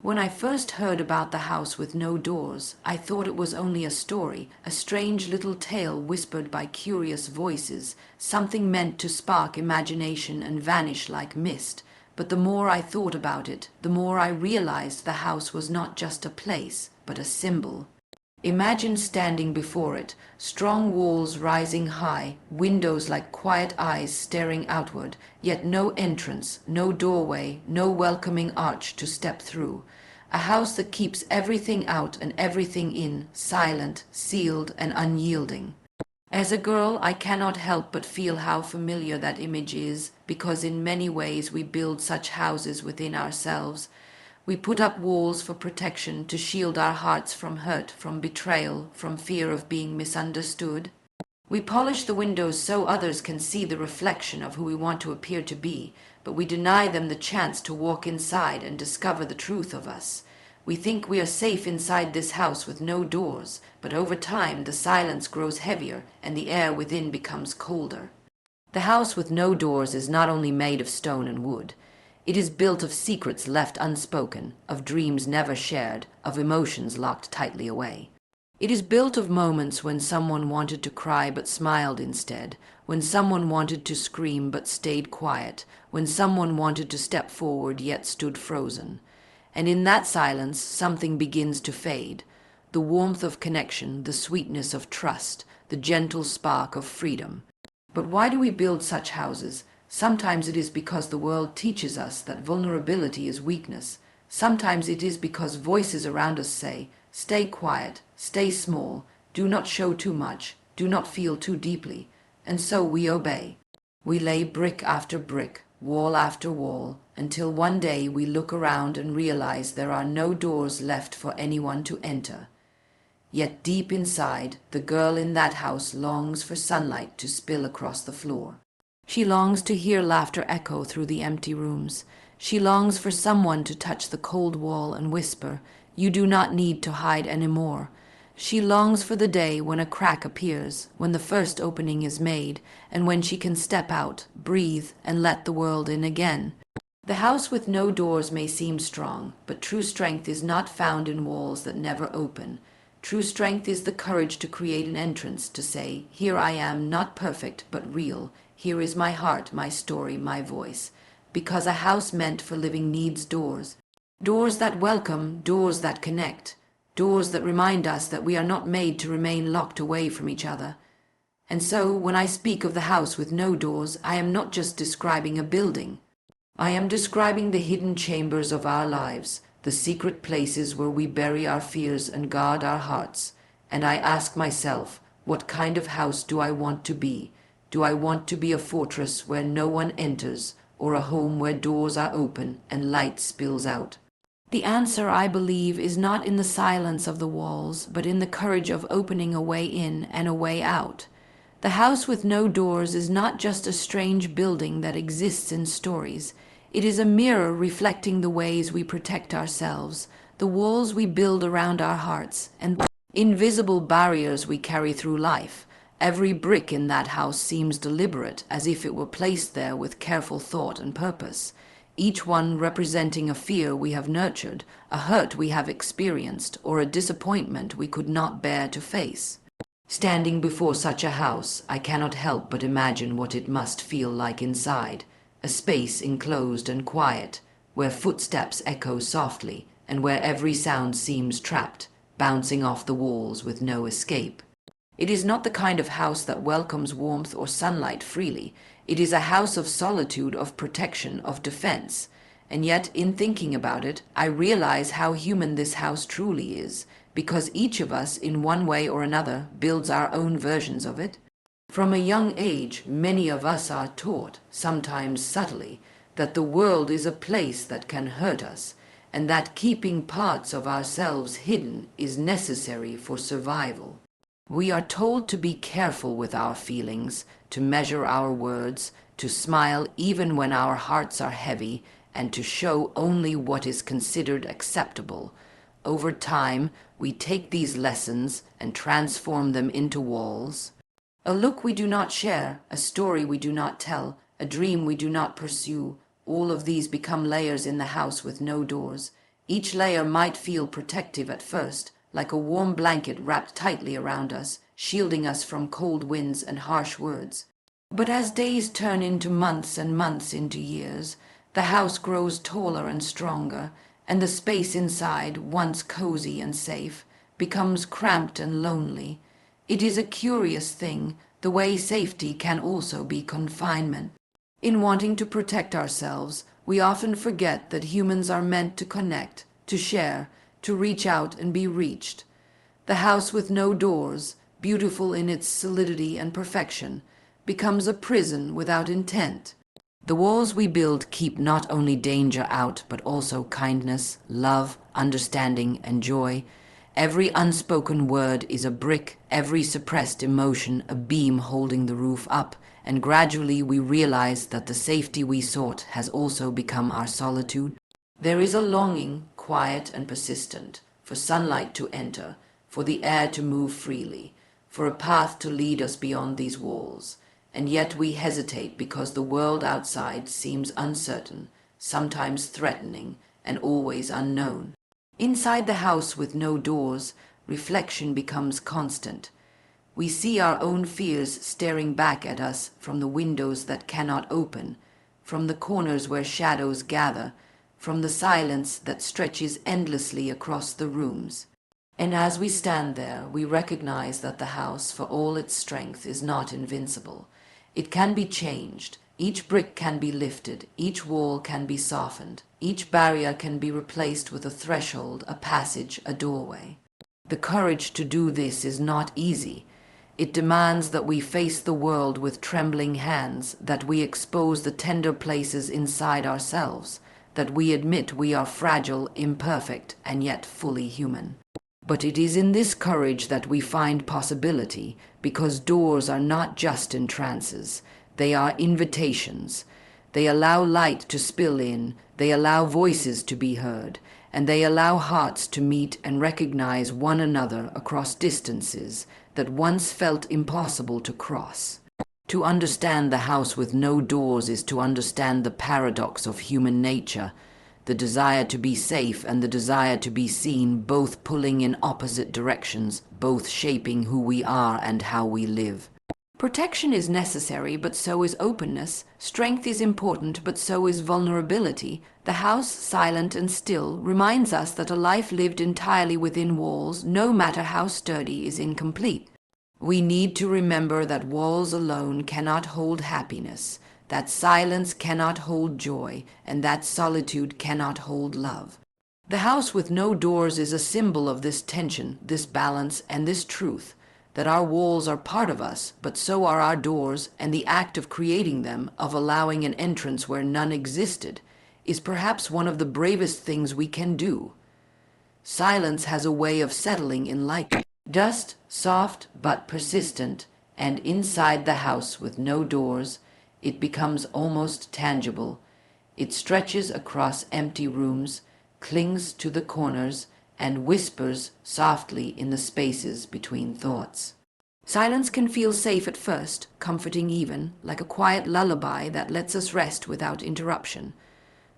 When I first heard about the house with no doors, I thought it was only a story, a strange little tale whispered by curious voices, something meant to spark imagination and vanish like mist. But the more I thought about it, the more I realized the house was not just a place, but a symbol. Imagine standing before it, strong walls rising high, windows like quiet eyes staring outward, yet no entrance, no doorway, no welcoming arch to step through. A house that keeps everything out and everything in, silent, sealed, and unyielding. As a girl, I cannot help but feel how familiar that image is, because in many ways we build such houses within ourselves. We put up walls for protection to shield our hearts from hurt, from betrayal, from fear of being misunderstood. We polish the windows so others can see the reflection of who we want to appear to be, but we deny them the chance to walk inside and discover the truth of us. We think we are safe inside this house with no doors, but over time the silence grows heavier and the air within becomes colder. The house with no doors is not only made of stone and wood. It is built of secrets left unspoken, of dreams never shared, of emotions locked tightly away. It is built of moments when someone wanted to cry but smiled instead, when someone wanted to scream but stayed quiet, when someone wanted to step forward yet stood frozen. And in that silence, something begins to fade. The warmth of connection, the sweetness of trust, the gentle spark of freedom. But why do we build such houses? Sometimes it is because the world teaches us that vulnerability is weakness. Sometimes it is because voices around us say, stay quiet, stay small, do not show too much, do not feel too deeply. And so we obey. We lay brick after brick, wall after wall, until one day we look around and realize there are no doors left for anyone to enter. Yet deep inside, the girl in that house longs for sunlight to spill across the floor. She longs to hear laughter echo through the empty rooms. She longs for someone to touch the cold wall and whisper, "You do not need to hide anymore." She longs for the day when a crack appears, when the first opening is made, and when she can step out, breathe, and let the world in again. The house with no doors may seem strong, but true strength is not found in walls that never open. True strength is the courage to create an entrance, to say, "Here I am, not perfect, but real. Here is my heart, my story, my voice." Because a house meant for living needs doors. Doors that welcome, doors that connect. Doors that remind us that we are not made to remain locked away from each other. And so, when I speak of the house with no doors, I am not just describing a building. I am describing the hidden chambers of our lives, the secret places where we bury our fears and guard our hearts. And I ask myself, what kind of house do I want to be? Do I want to be a fortress where no one enters, or a home where doors are open and light spills out? The answer, I believe, is not in the silence of the walls, but in the courage of opening a way in and a way out. The house with no doors is not just a strange building that exists in stories. It is a mirror reflecting the ways we protect ourselves, the walls we build around our hearts, and the invisible barriers we carry through life. Every brick in that house seems deliberate, as if it were placed there with careful thought and purpose, each one representing a fear we have nurtured, a hurt we have experienced, or a disappointment we could not bear to face. Standing before such a house, I cannot help but imagine what it must feel like inside, a space enclosed and quiet, where footsteps echo softly, and where every sound seems trapped, bouncing off the walls with no escape. It is not the kind of house that welcomes warmth or sunlight freely. It is a house of solitude, of protection, of defense. And yet, in thinking about it, I realize how human this house truly is, because each of us, in one way or another, builds our own versions of it. From a young age, many of us are taught, sometimes subtly, that the world is a place that can hurt us, and that keeping parts of ourselves hidden is necessary for survival. We are told to be careful with our feelings, to measure our words, to smile even when our hearts are heavy, and to show only what is considered acceptable. Over time, we take these lessons and transform them into walls. A look we do not share, a story we do not tell, a dream we do not pursue, all of these become layers in the house with no doors. Each layer might feel protective at first, like a warm blanket wrapped tightly around us, shielding us from cold winds and harsh words. But as days turn into months and months into years, the house grows taller and stronger, and the space inside, once cozy and safe, becomes cramped and lonely. It is a curious thing, the way safety can also be confinement. In wanting to protect ourselves, we often forget that humans are meant to connect, to share, to reach out and be reached. The house with no doors, beautiful in its solidity and perfection, becomes a prison without intent. The walls we build keep not only danger out, but also kindness, love, understanding, and joy. Every unspoken word is a brick, every suppressed emotion a beam holding the roof up, and gradually we realize that the safety we sought has also become our solitude. There is a longing, quiet and persistent, for sunlight to enter, for the air to move freely, for a path to lead us beyond these walls. And yet we hesitate because the world outside seems uncertain, sometimes threatening, and always unknown. Inside the house with no doors, reflection becomes constant. We see our own fears staring back at us from the windows that cannot open, from the corners where shadows gather, from the silence that stretches endlessly across the rooms. And as we stand there, we recognize that the house, for all its strength, is not invincible. It can be changed. Each brick can be lifted. Each wall can be softened. Each barrier can be replaced with a threshold, a passage, a doorway. The courage to do this is not easy. It demands that we face the world with trembling hands, that we expose the tender places inside ourselves, that we admit we are fragile, imperfect, and yet fully human. But it is in this courage that we find possibility, because doors are not just entrances, they are invitations. They allow light to spill in, they allow voices to be heard, and they allow hearts to meet and recognize one another across distances that once felt impossible to cross. To understand the house with no doors is to understand the paradox of human nature, the desire to be safe and the desire to be seen, both pulling in opposite directions, both shaping who we are and how we live. Protection is necessary, but so is openness. Strength is important, but so is vulnerability. The house, silent and still, reminds us that a life lived entirely within walls, no matter how sturdy, is incomplete. We need to remember that walls alone cannot hold happiness, that silence cannot hold joy, and that solitude cannot hold love. The house with no doors is a symbol of this tension, this balance, and this truth, that our walls are part of us, but so are our doors, and the act of creating them, of allowing an entrance where none existed, is perhaps one of the bravest things we can do. Silence has a way of settling in like dust, soft but persistent, and inside the house with no doors, it becomes almost tangible. It stretches across empty rooms, clings to the corners, and whispers softly in the spaces between thoughts. Silence can feel safe at first, comforting even, like a quiet lullaby that lets us rest without interruption.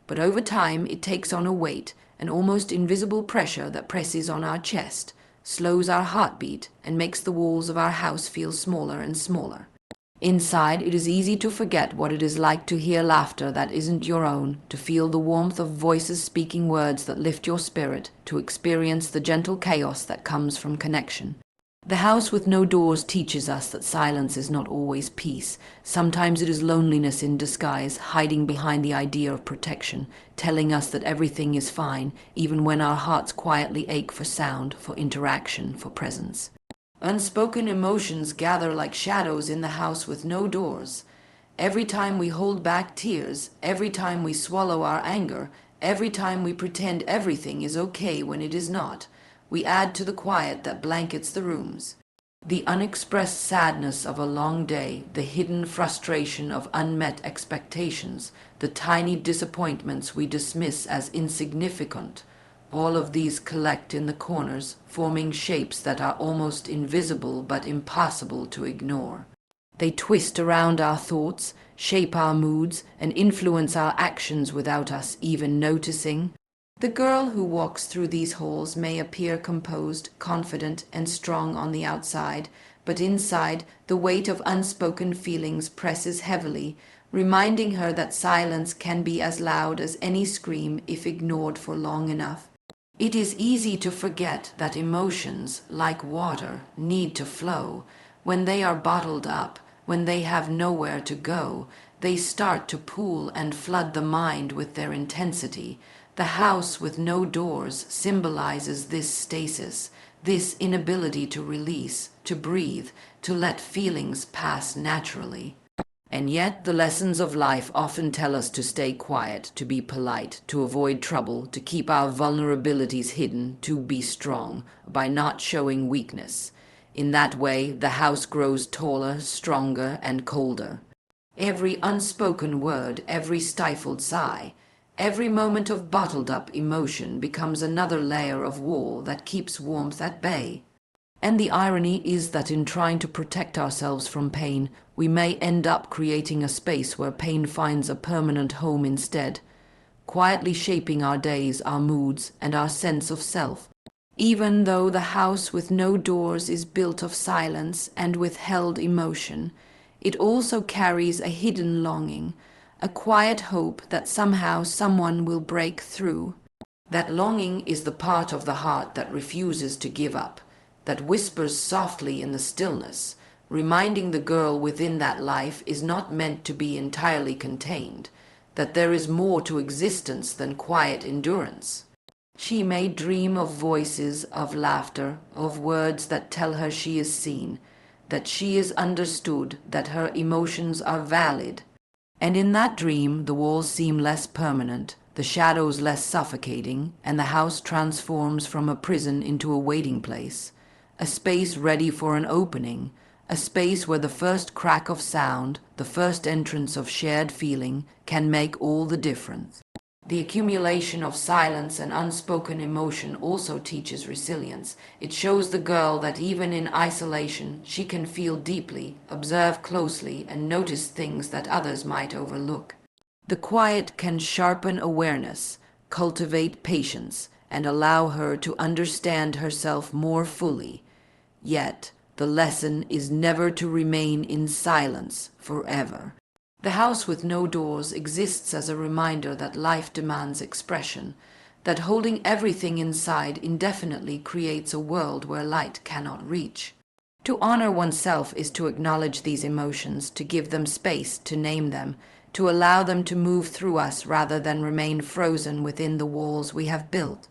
But over time it takes on a weight, an almost invisible pressure that presses on our chest, slows our heartbeat, and makes the walls of our house feel smaller and smaller. Inside, it is easy to forget what it is like to hear laughter that isn't your own, to feel the warmth of voices speaking words that lift your spirit, to experience the gentle chaos that comes from connection. The house with no doors teaches us that silence is not always peace. Sometimes it is loneliness in disguise, hiding behind the idea of protection, telling us that everything is fine, even when our hearts quietly ache for sound, for interaction, for presence. Unspoken emotions gather like shadows in the house with no doors. Every time we hold back tears, every time we swallow our anger, every time we pretend everything is okay when it is not, we add to the quiet that blankets the rooms. The unexpressed sadness of a long day, the hidden frustration of unmet expectations, the tiny disappointments we dismiss as insignificant, all of these collect in the corners, forming shapes that are almost invisible but impossible to ignore. They twist around our thoughts, shape our moods, and influence our actions without us even noticing. The girl who walks through these halls may appear composed, confident, and strong on the outside, but inside the weight of unspoken feelings presses heavily, reminding her that silence can be as loud as any scream if ignored for long enough. It is easy to forget that emotions, like water, need to flow. When they are bottled up, when they have nowhere to go, they start to pool and flood the mind with their intensity. The house with no doors symbolizes this stasis, this inability to release, to breathe, to let feelings pass naturally. And yet the lessons of life often tell us to stay quiet, to be polite, to avoid trouble, to keep our vulnerabilities hidden, to be strong, by not showing weakness. In that way, the house grows taller, stronger, and colder. Every unspoken word, every stifled sigh, every moment of bottled-up emotion becomes another layer of wall that keeps warmth at bay. And the irony is that in trying to protect ourselves from pain, we may end up creating a space where pain finds a permanent home instead, quietly shaping our days, our moods, and our sense of self. Even though the house with no doors is built of silence and withheld emotion, it also carries a hidden longing, a quiet hope that somehow someone will break through. That longing is the part of the heart that refuses to give up, that whispers softly in the stillness, reminding the girl within that life is not meant to be entirely contained, that there is more to existence than quiet endurance. She may dream of voices, of laughter, of words that tell her she is seen, that she is understood, that her emotions are valid. And in that dream the walls seem less permanent, the shadows less suffocating, and the house transforms from a prison into a waiting place, a space ready for an opening, a space where the first crack of sound, the first entrance of shared feeling, can make all the difference. The accumulation of silence and unspoken emotion also teaches resilience. It shows the girl that even in isolation, she can feel deeply, observe closely, and notice things that others might overlook. The quiet can sharpen awareness, cultivate patience, and allow her to understand herself more fully. Yet, the lesson is never to remain in silence forever. The house with no doors exists as a reminder that life demands expression, that holding everything inside indefinitely creates a world where light cannot reach. To honor oneself is to acknowledge these emotions, to give them space, to name them, to allow them to move through us rather than remain frozen within the walls we have built.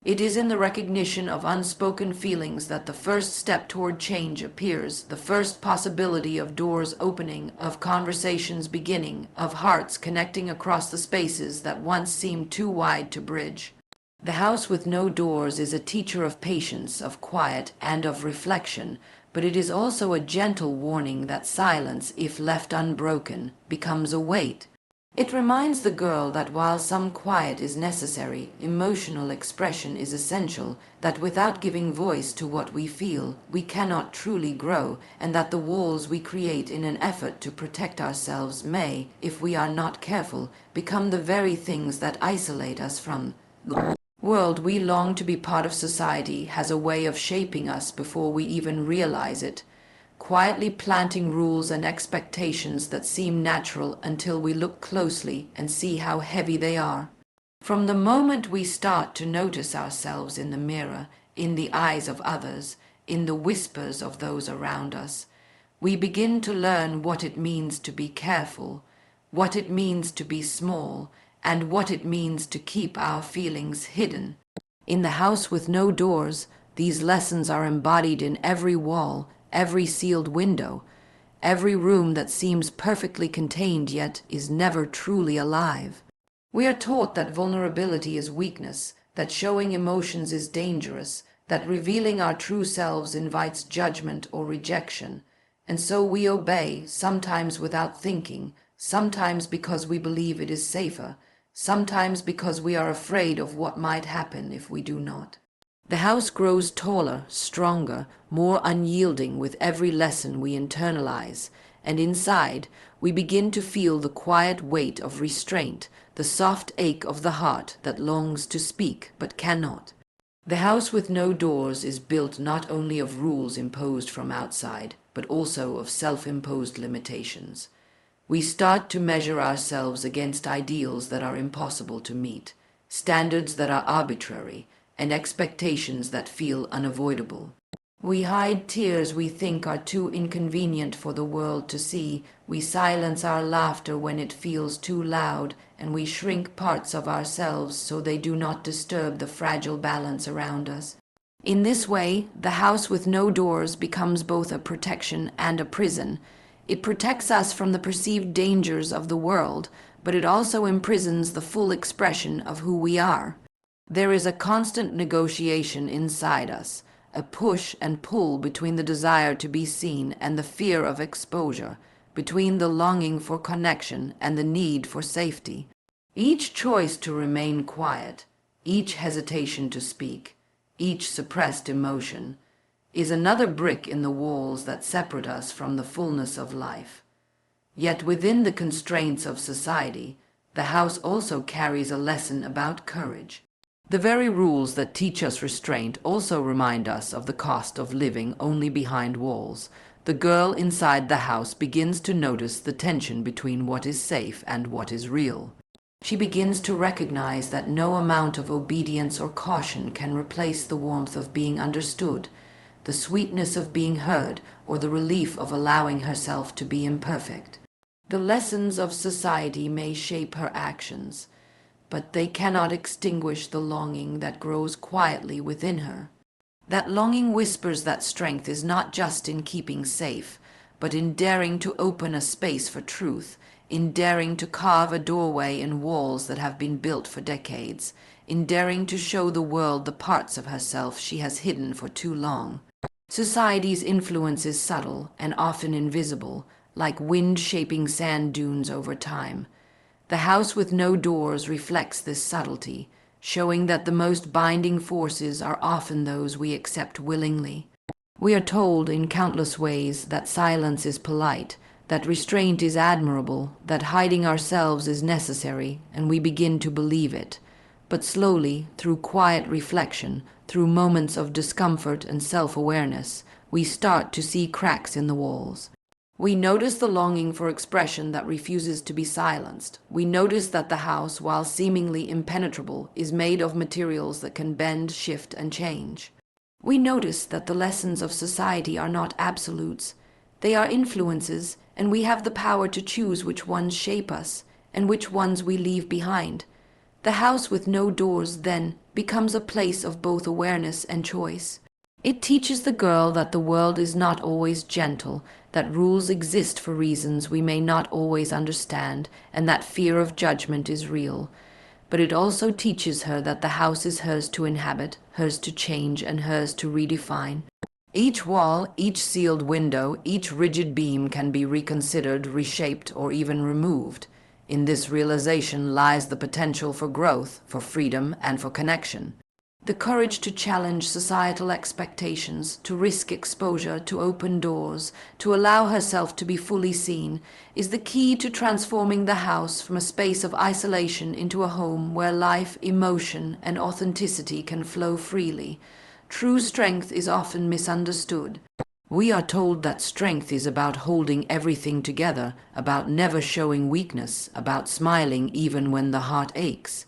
It is in the recognition of unspoken feelings that the first step toward change appears, the first possibility of doors opening, of conversations beginning, of hearts connecting across the spaces that once seemed too wide to bridge. The house with no doors is a teacher of patience, of quiet, and of reflection, but it is also a gentle warning that silence, if left unbroken, becomes a weight. It reminds the girl that while some quiet is necessary, emotional expression is essential, that without giving voice to what we feel, we cannot truly grow, and that the walls we create in an effort to protect ourselves may, if we are not careful, become the very things that isolate us from the world. We long to be part of. Society has a way of shaping us before we even realize it, quietly planting rules and expectations that seem natural until we look closely and see how heavy they are. From the moment we start to notice ourselves in the mirror, in the eyes of others, in the whispers of those around us, we begin to learn what it means to be careful, what it means to be small, and what it means to keep our feelings hidden. In the house with no doors, these lessons are embodied in every wall, every sealed window, every room that seems perfectly contained yet is never truly alive. We are taught that vulnerability is weakness, that showing emotions is dangerous, that revealing our true selves invites judgment or rejection, and so we obey, sometimes without thinking, sometimes because we believe it is safer, sometimes because we are afraid of what might happen if we do not. The house grows taller, stronger, more unyielding with every lesson we internalize, and inside we begin to feel the quiet weight of restraint, the soft ache of the heart that longs to speak but cannot. The house with no doors is built not only of rules imposed from outside, but also of self-imposed limitations. We start to measure ourselves against ideals that are impossible to meet, standards that are arbitrary, and expectations that feel unavoidable. We hide tears we think are too inconvenient for the world to see, we silence our laughter when it feels too loud, and we shrink parts of ourselves so they do not disturb the fragile balance around us. In this way, the house with no doors becomes both a protection and a prison. It protects us from the perceived dangers of the world, but it also imprisons the full expression of who we are. There is a constant negotiation inside us, a push and pull between the desire to be seen and the fear of exposure, between the longing for connection and the need for safety. Each choice to remain quiet, each hesitation to speak, each suppressed emotion, is another brick in the walls that separate us from the fullness of life. Yet within the constraints of society, the house also carries a lesson about courage. The very rules that teach us restraint also remind us of the cost of living only behind walls. The girl inside the house begins to notice the tension between what is safe and what is real. She begins to recognize that no amount of obedience or caution can replace the warmth of being understood, the sweetness of being heard, or the relief of allowing herself to be imperfect. The lessons of society may shape her actions, but they cannot extinguish the longing that grows quietly within her. That longing whispers that strength is not just in keeping safe, but in daring to open a space for truth, in daring to carve a doorway in walls that have been built for decades, in daring to show the world the parts of herself she has hidden for too long. Society's influence is subtle and often invisible, like wind shaping sand dunes over time. The house with no doors reflects this subtlety, showing that the most binding forces are often those we accept willingly. We are told in countless ways that silence is polite, that restraint is admirable, that hiding ourselves is necessary, and we begin to believe it. But slowly, through quiet reflection, through moments of discomfort and self-awareness, we start to see cracks in the walls. We notice the longing for expression that refuses to be silenced. We notice that the house, while seemingly impenetrable, is made of materials that can bend, shift, and change. We notice that the lessons of society are not absolutes. They are influences, and we have the power to choose which ones shape us, and which ones we leave behind. The house with no doors, then, becomes a place of both awareness and choice. It teaches the girl that the world is not always gentle, that rules exist for reasons we may not always understand, and that fear of judgment is real. But it also teaches her that the house is hers to inhabit, hers to change, and hers to redefine. Each wall, each sealed window, each rigid beam can be reconsidered, reshaped, or even removed. In this realization lies the potential for growth, for freedom, and for connection. The courage to challenge societal expectations, to risk exposure, to open doors, to allow herself to be fully seen, is the key to transforming the house from a space of isolation into a home where life, emotion, and authenticity can flow freely. True strength is often misunderstood. We are told that strength is about holding everything together, about never showing weakness, about smiling even when the heart aches.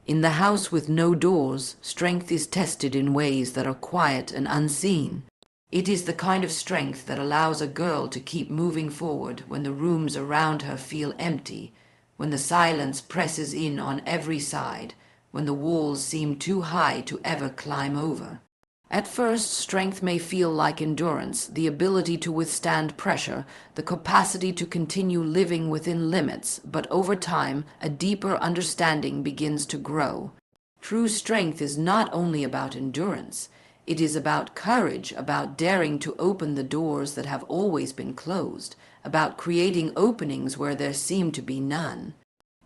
In the house with no doors, strength is tested in ways that are quiet and unseen. It is the kind of strength that allows a girl to keep moving forward when the rooms around her feel empty, when the silence presses in on every side, when the walls seem too high to ever climb over. At first, strength may feel like endurance, the ability to withstand pressure, the capacity to continue living within limits, but over time, a deeper understanding begins to grow. True strength is not only about endurance, it is about courage, about daring to open the doors that have always been closed, about creating openings where there seem to be none.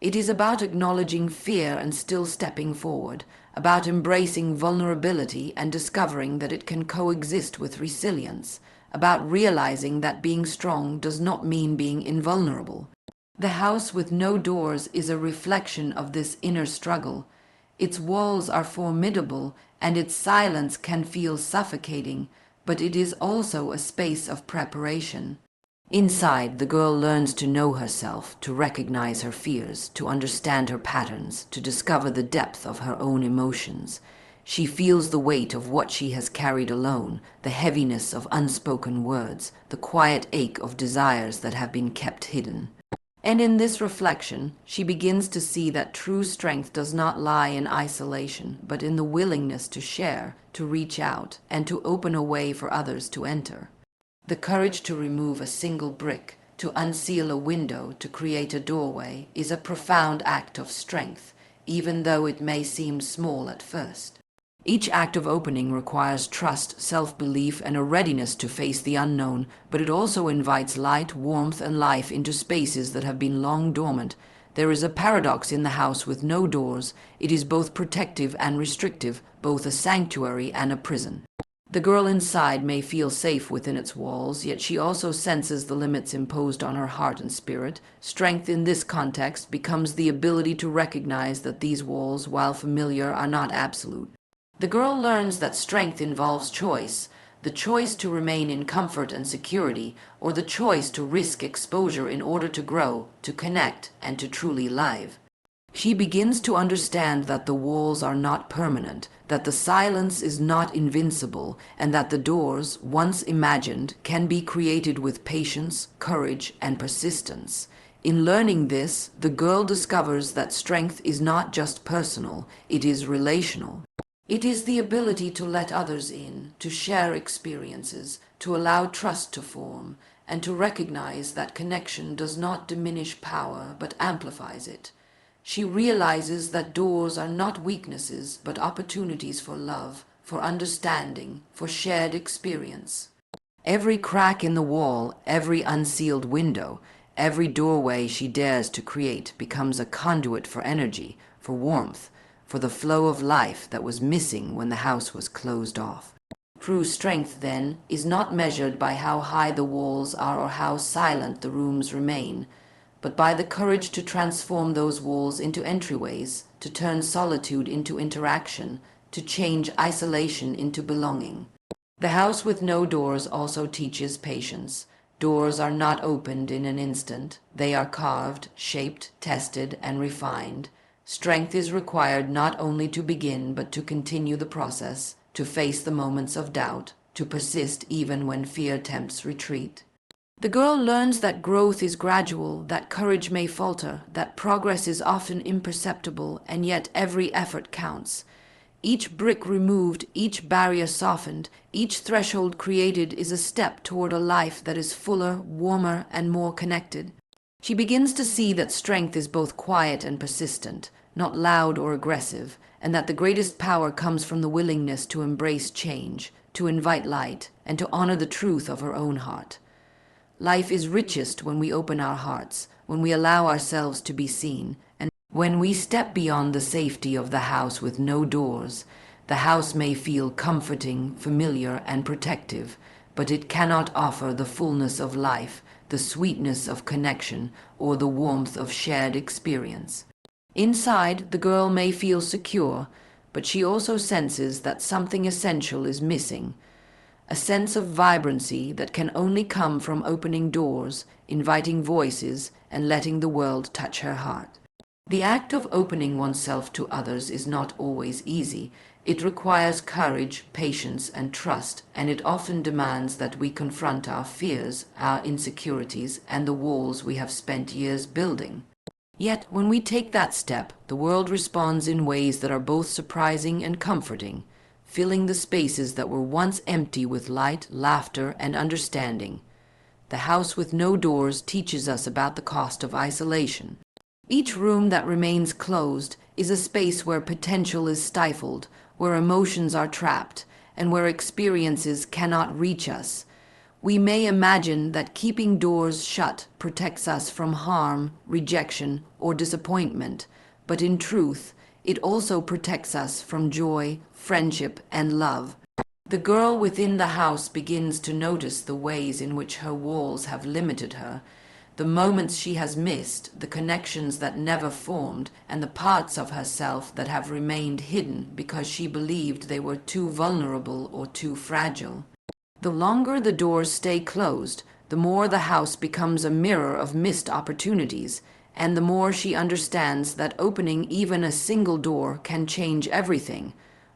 It is about acknowledging fear and still stepping forward, about embracing vulnerability and discovering that it can coexist with resilience, about realizing that being strong does not mean being invulnerable. The house with no doors is a reflection of this inner struggle. Its walls are formidable, and its silence can feel suffocating, but it is also a space of preparation. Inside, the girl learns to know herself, to recognize her fears, to understand her patterns, to discover the depth of her own emotions. She feels the weight of what she has carried alone, the heaviness of unspoken words, the quiet ache of desires that have been kept hidden. And in this reflection, she begins to see that true strength does not lie in isolation, but in the willingness to share, to reach out, and to open a way for others to enter. The courage to remove a single brick, to unseal a window, to create a doorway, is a profound act of strength, even though it may seem small at first. Each act of opening requires trust, self-belief, and a readiness to face the unknown, but it also invites light, warmth, and life into spaces that have been long dormant. There is a paradox in the house with no doors. It is both protective and restrictive, both a sanctuary and a prison. The girl inside may feel safe within its walls, yet she also senses the limits imposed on her heart and spirit. Strength in this context becomes the ability to recognize that these walls, while familiar, are not absolute. The girl learns that strength involves choice, the choice to remain in comfort and security, or the choice to risk exposure in order to grow, to connect, and to truly live. She begins to understand that the walls are not permanent, that the silence is not invincible, and that the doors, once imagined, can be created with patience, courage, and persistence. In learning this, the girl discovers that strength is not just personal, it is relational. It is the ability to let others in, to share experiences, to allow trust to form, and to recognize that connection does not diminish power but amplifies it. She realizes that doors are not weaknesses but opportunities for love, for understanding, for shared experience. Every crack in the wall, every unsealed window, every doorway she dares to create becomes a conduit for energy, for warmth, for the flow of life that was missing when the house was closed off. True strength, then, is not measured by how high the walls are or how silent the rooms remain, but by the courage to transform those walls into entryways, to turn solitude into interaction, to change isolation into belonging. The house with no doors also teaches patience. Doors are not opened in an instant. They are carved, shaped, tested, and refined. Strength is required not only to begin but to continue the process, to face the moments of doubt, to persist even when fear tempts retreat. The girl learns that growth is gradual, that courage may falter, that progress is often imperceptible, and yet every effort counts. Each brick removed, each barrier softened, each threshold created is a step toward a life that is fuller, warmer, and more connected. She begins to see that strength is both quiet and persistent, not loud or aggressive, and that the greatest power comes from the willingness to embrace change, to invite light, and to honor the truth of her own heart. Life is richest when we open our hearts, when we allow ourselves to be seen, and when we step beyond the safety of the house with no doors. The house may feel comforting, familiar, and protective, but it cannot offer the fullness of life, the sweetness of connection, or the warmth of shared experience. Inside, the girl may feel secure, but she also senses that something essential is missing. A sense of vibrancy that can only come from opening doors, inviting voices, and letting the world touch her heart. The act of opening oneself to others is not always easy. It requires courage, patience, and trust, and it often demands that we confront our fears, our insecurities, and the walls we have spent years building. Yet, when we take that step, the world responds in ways that are both surprising and comforting, filling the spaces that were once empty with light, laughter, and understanding. The house with no doors teaches us about the cost of isolation. Each room that remains closed is a space where potential is stifled, where emotions are trapped, and where experiences cannot reach us. We may imagine that keeping doors shut protects us from harm, rejection, or disappointment, but in truth, it also protects us from joy, friendship, and love. The girl within the house begins to notice the ways in which her walls have limited her, the moments she has missed, the connections that never formed, and the parts of herself that have remained hidden because she believed they were too vulnerable or too fragile. The longer the doors stay closed, the more the house becomes a mirror of missed opportunities, and the more she understands that opening even a single door can change everything.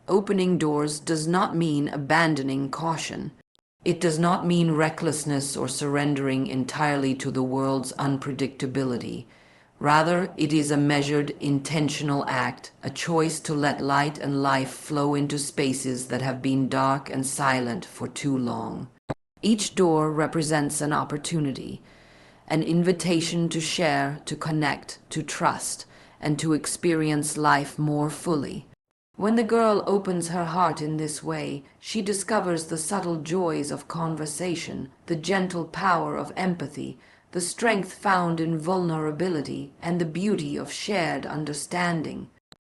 Opening doors does not mean abandoning caution. It does not mean recklessness or surrendering entirely to the world's unpredictability. Rather, it is a measured, intentional act, a choice to let light and life flow into spaces that have been dark and silent for too long. Each door represents an opportunity, an invitation to share, to connect, to trust, and to experience life more fully. When the girl opens her heart in this way, she discovers the subtle joys of conversation, the gentle power of empathy, the strength found in vulnerability, and the beauty of shared understanding.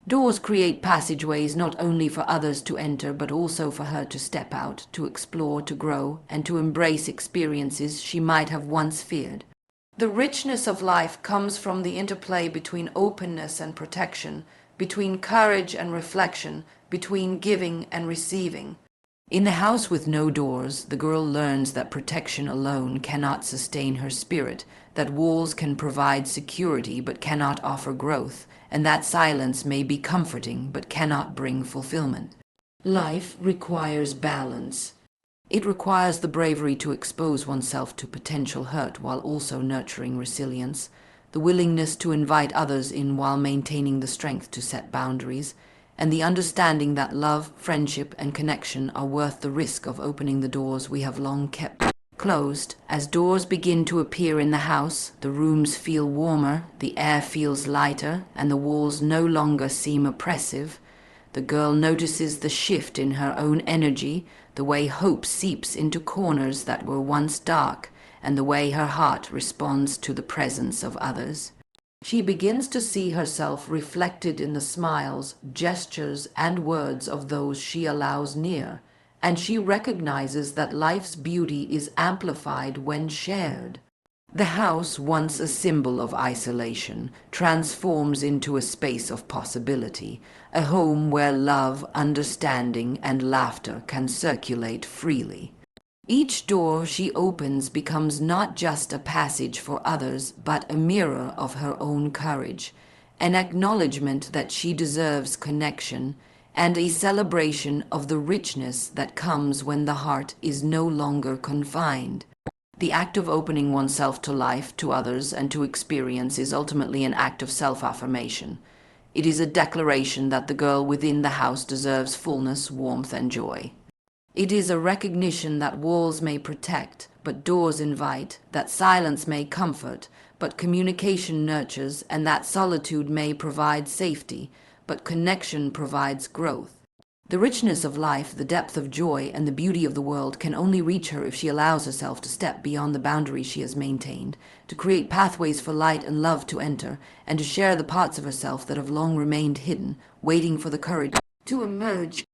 Doors create passageways not only for others to enter, but also for her to step out, to explore, to grow, and to embrace experiences she might have once feared. The richness of life comes from the interplay between openness and protection, between courage and reflection, between giving and receiving. In the house with no doors, the girl learns that protection alone cannot sustain her spirit, that walls can provide security but cannot offer growth, and that silence may be comforting but cannot bring fulfillment. Life requires balance. It requires the bravery to expose oneself to potential hurt while also nurturing resilience, the willingness to invite others in while maintaining the strength to set boundaries, and the understanding that love, friendship, and connection are worth the risk of opening the doors we have long kept closed. As doors begin to appear in the house, the rooms feel warmer, the air feels lighter, and the walls no longer seem oppressive. The girl notices the shift in her own energy, the way hope seeps into corners that were once dark, and the way her heart responds to the presence of others. She begins to see herself reflected in the smiles, gestures, and words of those she allows near, and she recognizes that life's beauty is amplified when shared. The house, once a symbol of isolation, transforms into a space of possibility, a home where love, understanding, and laughter can circulate freely. Each door she opens becomes not just a passage for others, but a mirror of her own courage, an acknowledgement that she deserves connection, and a celebration of the richness that comes when the heart is no longer confined. The act of opening oneself to life, to others, and to experience is ultimately an act of self-affirmation. It is a declaration that the girl within the house deserves fullness, warmth, and joy. It is a recognition that walls may protect, but doors invite, that silence may comfort, but communication nurtures, and that solitude may provide safety, but connection provides growth. The richness of life, the depth of joy, and the beauty of the world can only reach her if she allows herself to step beyond the boundaries she has maintained, to create pathways for light and love to enter, and to share the parts of herself that have long remained hidden, waiting for the courage to emerge.